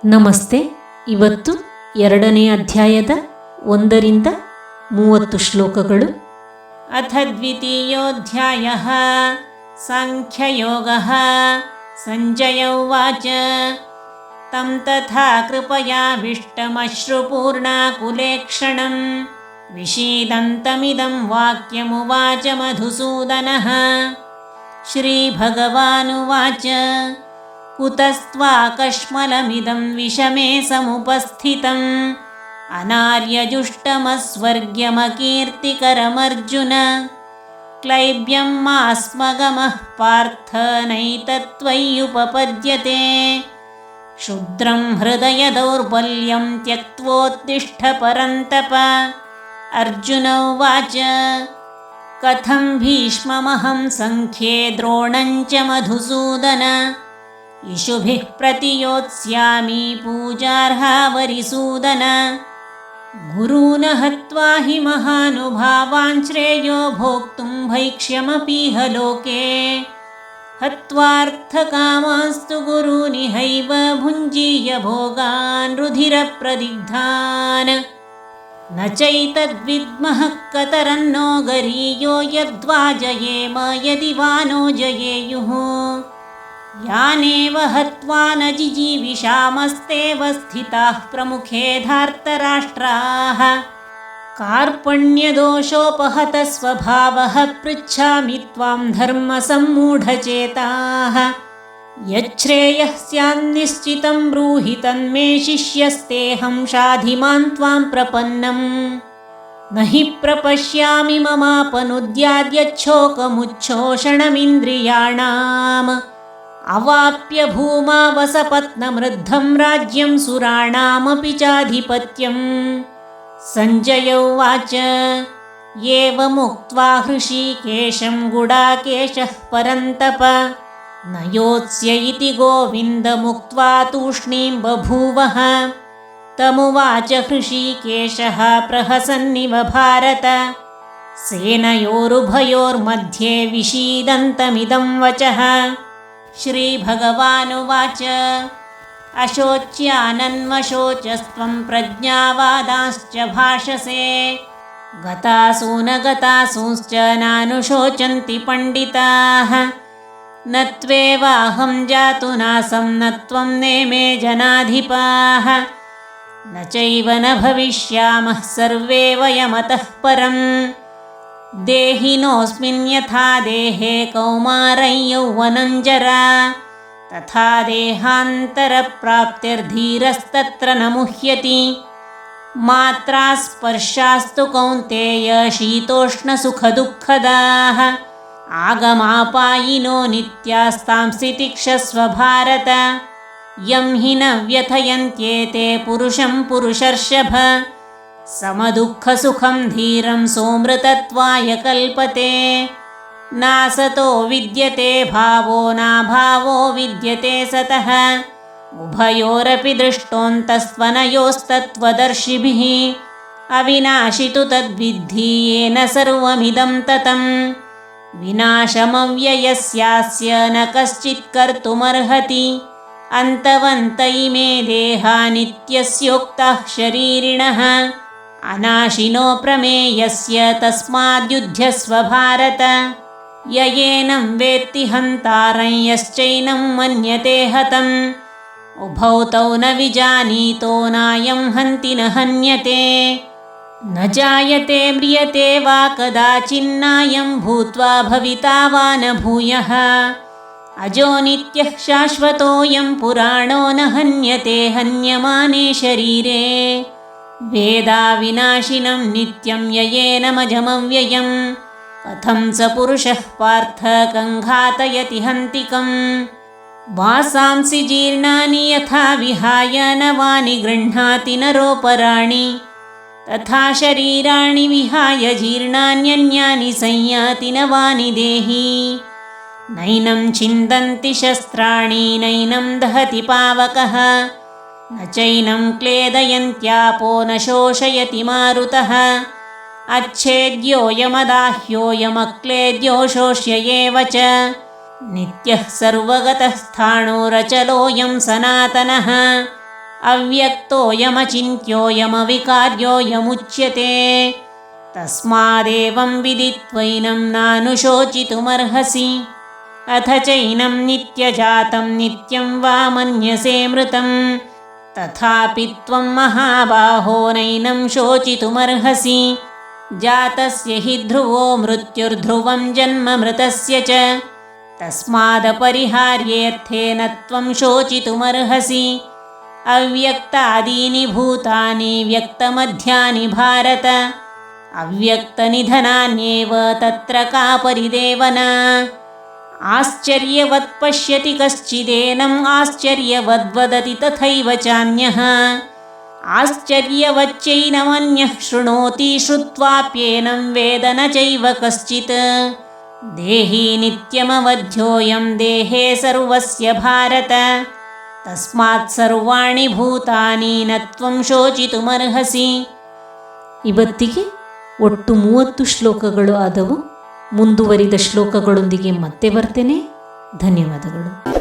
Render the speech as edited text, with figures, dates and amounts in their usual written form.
ನಮಸ್ತೆ. ಇವತ್ತು 2ನೇ ಅಧ್ಯಾಯದ 1ರಿಂದ 30 ಶ್ಲೋಕಗಳು. ಅಥ ದ್ವಿತೀಯೋಧ್ಯಾಯಃ ಸಾಂಖ್ಯಯೋಗಃ. ಸಂಜಯ ಉವಾಚ ತಂ ತಥಾ ಕೃಪಯಾವಿಷ್ಟಮಶ್ರುಪೂರ್ಣಾಕುಲೇಕ್ಷಣಂ ವಿಷೀದಂತಮಿದಂ ವಾಕ್ಯಮುವಾಚ ಮಧುಸೂದನಃ. ಶ್ರೀಭಗವಾನುವಾಚ ಕುತಸ್ತ್ವಾಕಶ್ಮಲಮಿದಂ ವಿಷಮೇ ಸಮುಪಸ್ಥಿತಂ ಅನಾರ್ಯಜುಷ್ಟಮಸ್ವರ್ಗ್ಯಮಕೀರ್ತಿಕರಮರ್ಜುನ. ಕ್ಲೈಬ್ಯಂ ಮಾಸ್ಮಗಮಃ ಪಾರ್ಥ ನೈತತ್ವಯ್ಯುಪಪದ್ಯತೆ. ಕ್ಷುದ್ರಂ ಹೃದಯ ದೌರ್ಬಲ್ಯಂ ತ್ಯಕ್ತ್ವೋತ್ತಿಷ್ಠ ಪರಂತಪ. ಅರ್ಜುನ ಉವಾಚ ಕಥಂ ಭೀಷ್ಮಮಹಂ ಸಂಖ್ಯೇ ದ್ರೋಣಂಚ ಮಧುಸೂದನ. ಇಷುಭಿಃ ಪ್ರತಿಯೋತ್ಸ್ಯಾಮಿ ಪೂಜಾರ್ಹಾ ವರಿಸೂದನ. ಗುರೂನ್ ಹತ್ವಾ ಹಿ ಮಹಾನುಭಾವಾನ್ ಶ್ರೇಯೋ ಭೋಕ್ತುಂ ಭೈಕ್ಷ್ಯಮಪೀಹ ಲೋಕೆ. ಹತ್ವಾರ್ಥಕಾಮಾಸ್ತು ಗುರೂನಿಹೈವ ಭುಂಜೀಯ ಭೋಗಾನ್ ರುಧಿರಪ್ರದಿಗ್ಧಾನ್. ನ ಚೈತದ್ವಿದ್ಮಃ ಕತರನ್ನೋ ಗರೀಯೋ ಯದ್ವಾ ಜಯೇಮ ಯದಿ ವಾ ನೋ ಜಯೇಯುಃ. ಯಾನೇವ ಹತ್ವಾ ನ ಜಿಜೀವಿಷಾಮಸ್ತೇವ ಸ್ಥಿತಾಃ ಪ್ರಮುಖೇ ಧಾರ್ತರಾಷ್ಟ್ರಾಃ. ಕಾರ್ಪಣ್ಯದೋಷೋಪಹತ ಸ್ವಭಾವಃ ಪೃಚ್ಛಾಮಿ ತ್ವಾಂ ಧರ್ಮಸಮ್ಮೂಢಚೇತಾಃ. ಯಚ್ಛ್ರೇಯಃ ಸ್ಯಾನ್ನಿಶ್ಚಿತಂ ಬ್ರೂಹಿ ತನ್ಮೇ ಶಿಷ್ಯಸ್ತೇಹಂ ಶಾಧಿಮಾನ್ ತ್ವಾಂ ಪ್ರಪನ್ನಂ. ನ ಹಿ ಪ್ರಪಶ್ಯಾಮಿ ಮಮಾಪನುದ್ಯಾದ್ಯಚ್ಛೋಕಮುಚ್ಛೋಷಣಮಿಂದ್ರಿಯಾಣಾಂ. ಅವಾಪ್ಯ ಭೂಮಾವಸಪತ್ನಮೃದ್ಧಂ ರಾಜ್ಯಂ ಸುರಾಣಾಮಪಿ ಚಾಧಿಪತ್ಯಂ. ಸಂಜಯ ಉವಾಚ ಏವಮುಕ್ತ್ವಾ ಹೃಷೀಕೇಶಂ ಗುಡಾಕೇಶಃ ಪರಂತಪ. ನ ಯೋತ್ಸ್ಯ ಇತಿ ಗೋವಿಂದಮುಕ್ತ್ವಾ ತೂಷ್ಣೀಂ ಬಭೂವಃ. ತಮುವಾಚ ಹೃಷೀಕೇಶಃ ಪ್ರಹಸನ್ನಿವ ಭಾರತ. ಸೇನಯೋರುಭಯೋರ್मध्ये ವಿಷೀದಂತಮಿದಂ ವಚಃ. ಶ್ರೀಭಗವಾನುವಾಚ ಅಶೋಚ್ಯಾನನ್ವಶೋಚಸ್ತ್ವಂ ಪ್ರಜ್ಞಾವಾದಾಂಶ್ಚ ಭಾಷಸೆ. ಗತಾಸೂನ ಗತಾಸೂಂಶ್ಚ ನಾನುಶೋಚಂತಿ ಪಂಡಿತಾಃ. ನ ತ್ವೇವಾಹಂ ಜಾತು ನಾಸಂ ನ ತ್ವಂ ನೇಮೇ ಜನಾಧಿಪಾಃ. ನ ಚೈವ ನ ಭವಿಷ್ಯಾಮಃ ಸರ್ವೇ ವಯಮತಃ ಪರಂ. ದೇಹಿನೋಸ್ಮಿನ್ ಯಥಾ ದೇಹೇ ಕೌಮಾರಂ ಯೌವನಂ ಜರಾ. ತಥಾ ದೇಹಾಂತರ ಪ್ರಾಪ್ತಿರ್ಧೀರಸ್ತತ್ರ ನ ಮುಹ್ಯತಿ. ಮಾತ್ರಾ ಸ್ಪರ್ಶಾಸ್ತು ಕೌಂತೇಯ ಶೀತೋಷ್ಣ ಸುಖ ದುಃಖದಾಃ. ಆಗಮಾಪಾಯಿನೋ ನಿತ್ಯಾಸ್ತಾಂಸಿ ತಿಕ್ಷಸ್ವ ಭಾರತ. ಯಂ ಹಿ ನ ವ್ಯಥಯಂತ್ಯೇತೆ ಪುರುಷಂ ಪುರುಷರ್ಷಭ. ಸಮದುಃಖ ಸುಖಂ ಧೀರಂ ಸೋಮೃತತ್ವಾಯ ಕಲ್ಪತೆ. ನಾಸತೋ ವಿದ್ಯತೆ ಭಾವೋ ನಾಭಾವೋ ವಿದ್ಯತೆ ಸತಃ. ಉಭಯೋರಪಿ ದೃಷ್ಟೋऽन्तಸ್ತ್ವನಯೋಸ್ತತ್ವದರ್ಶಿಭಿಃ. ಅವಿನಾಶಿ ತು ತದ್ವಿದ್ಧಿ ಯೇನ ಸರ್ವಮಿದಂ ತತಂ. ವಿನಾಶಮವ್ಯಯಸ್ಯಾಸ್ಯ ನ ಕಶ್ಚಿತ್ ಕರ್ತುಮರ್ಹತಿ. ಅಂತವಂತ ಇಮೇ ದೇಹಾ ನಿತ್ಯಸ್ಯೋಕ್ತಃ ಶರೀರಿಣಃ. ಅನಾಶಿನೋ ಪ್ರಮೇಯಸ್ಯ ತಸ್ಮಾದ್ಯುಧ್ಯಸ್ವ ಭಾರತ. ಯಯೇನಂ ವೇತ್ತಿ ಹಂತಾರಂ ಯಶ್ಚೈನಂ ಮನ್ಯತೆ ಹತಂ. ಉಭೌ ತೌ ನ ವಿಜಾನೀತೋ ನಾಯಂ ಹಂತಿ ನ ಹನ್ಯತೆ. ನ ಜಾಯತೆ ಮ್ರಿಯತೆ ವಾ ಕದಾಚಿನ್ನಾಯಂ ಭೂತ್ವಾ ಭವಿತಾ ವಾ ನ ಭೂಯಃ. ಅಜೋ ನಿತ್ಯಃ ಶಾಶ್ವತೋಯಂ ಪುರಾಣೋ ನ ಹನ್ಯತೆ ಹನ್ಯಮಾನೇ ಶರೀರೇ. ವೇದಾ ವಿನಾಶಿನಂ ನಿತ್ಯಂ ಯಯೇನಮಜಮವ್ಯಯಂ. ಕಥಂ ಸ ಪುರುಷಃ ಪಾರ್ಥ ಕಂಘಾತಯತಿ ಹಂತಿಕಂ. ವಾಸಾಂಸಿ ಜೀರ್ಣಾನಿ ಯಥಾ ವಿಹಾಯ ನವಾನಿ ಗೃಹ್ಣಾತಿ ನರೋಪರಾಣಿ. ತಥಾ ಶರೀರಾಣಿ ವಿಹಾಯ ಜೀರ್ಣಾನ್ಯನ್ಯಾನಿ ಸಂಯಾತಿ ನವಾನಿ ದೇಹಿ. ನೈನಂ ಛಿಂದಂತಿ ಶಸ್ತ್ರಾಣಿ ನೈನಂ ದಹತಿ ಪಾವಕಃ. ನ ಚೈನಂ ಕ್ಲೇದಯಂತ್ಯಾಪೋ ನ ಶೋಷಯತಿ ಮಾರುತಃ. अच्छेद्योऽयमदाह्योऽयमक्लेद्यो शोष्य एव च नित्यः सर्वगतः स्थाणुरचलोऽयं सनातनः ಅವ್ಯಕ್ತೋಯಮಚಿಂತ್ಯೋಯಮವಿಕಾರ್ಯೋಯಮುಚ್ಯತೆ ತಸ್ಮಾದೇವಂ ವಿದಿತ್ವೈನಂ ನಾನುಶೋಚಿತುಮರ್ಹಸಿ ಅಥ ಚೈನಂ ನಿತ್ಯಜಾತಂ ನಿತ್ಯಂ ವಾ ಮನ್ಯಸೇ ಮೃತಂ ತಥಾಪಿ ತ್ವಂ ಮಹಾಬಾಹೋ ನೈನಂ ಶೋಚಿತುಮರ್ಹಸಿ ಜಾತಸ್ಯ ಹಿ ಧ್ರುವೋ ಮೃತ್ಯುರ್ಧ್ರುವಂ ಜನ್ಮ ಮೃತಸ್ಯ ಚ ತಸ್ಮಾದಪರಿಹಾರ್ಯೇರ್ಥೇನ ತ್ವಂ ಶೋಚಿತುಮರ್ಹಸಿ ಅವ್ಯಕ್ತಾದೀನಿ ಭೂತಾನಿ ವ್ಯಕ್ತಮಧ್ಯಾನಿ ಭಾರತ ಅವ್ಯಕ್ತನಿಧನಾನ್ಯೇವ ತತ್ರ ಕಾ ಪರಿದೇವನ ಆಶ್ಚರ್ಯವತ್ ಪಶ್ಯತಿ ಕಶ್ಚಿದೇನಂ ಆಶ್ಚರ್ಯವದ್ವದತಿ ತಥೈವ ಚಾನ್ಯಃ ಆಶ್ಚರ್ಯವಚ್ಚೈನಮನ್ಯಃ ಶೃಣೋತಿ ಶ್ರುತ್ವಾಪ್ಯೇನಂ ವೇದ ನ ಚೈವ ಕಶ್ಚಿತ್ ದೇಹಿ ನಿತ್ಯಮವಧ್ಯೋಯಂ ದೇಹೇ ಸರ್ವಸ್ಯ ಭಾರತ ತಸ್ಮಾತ್ ಸರ್ವಾಣಿ ಭೂತಾನಿ ನ ತ್ವಂ ಶೋಚಿತುಮರ್ಹಸಿ. ಇವತ್ತಿಗೆ ಒಟ್ಟು 30 ಶ್ಲೋಕಗಳು ಆದವು. ಮುಂದುವರಿದ ಶ್ಲೋಕಗಳೊಂದಿಗೆ ಮತ್ತೆ ಬರ್ತೇನೆ. ಧನ್ಯವಾದಗಳು.